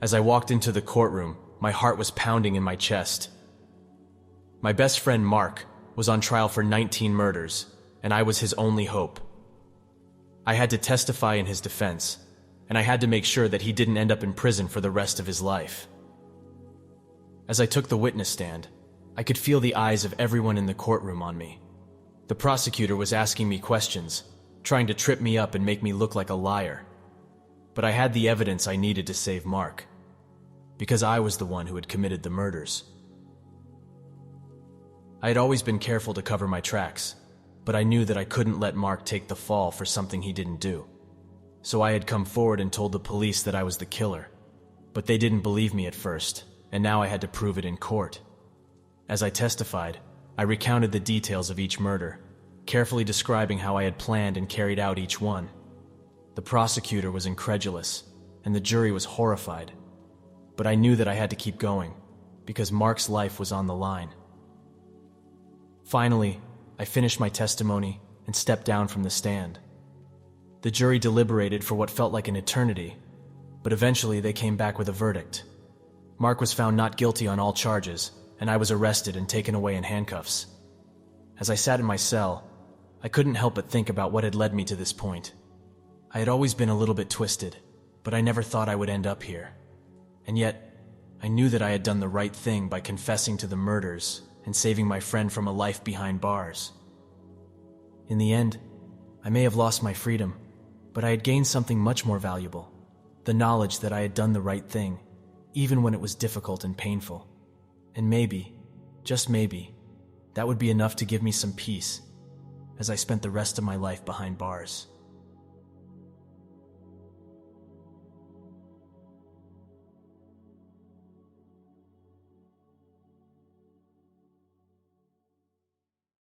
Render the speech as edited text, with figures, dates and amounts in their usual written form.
As I walked into the courtroom, my heart was pounding in my chest. My best friend Mark was on trial for 19 murders, and I was his only hope. I had to testify in his defense, and I had to make sure that he didn't end up in prison for the rest of his life. As I took the witness stand, I could feel the eyes of everyone in the courtroom on me. The prosecutor was asking me questions, trying to trip me up and make me look like a liar. But I had the evidence I needed to save Mark, because I was the one who had committed the murders. I had always been careful to cover my tracks, but I knew that I couldn't let Mark take the fall for something he didn't do. So I had come forward and told the police that I was the killer, but they didn't believe me at first, and now I had to prove it in court. As I testified, I recounted the details of each murder, carefully describing how I had planned and carried out each one. The prosecutor was incredulous, and the jury was horrified. But I knew that I had to keep going, because Mark's life was on the line. Finally, I finished my testimony and stepped down from the stand. The jury deliberated for what felt like an eternity, but eventually they came back with a verdict. Mark was found not guilty on all charges, and I was arrested and taken away in handcuffs. As I sat in my cell, I couldn't help but think about what had led me to this point. I had always been a little bit twisted, but I never thought I would end up here. And yet, I knew that I had done the right thing by confessing to the murders and saving my friend from a life behind bars. In the end, I may have lost my freedom, but I had gained something much more valuable, the knowledge that I had done the right thing, even when it was difficult and painful. And maybe, just maybe, that would be enough to give me some peace as I spent the rest of my life behind bars.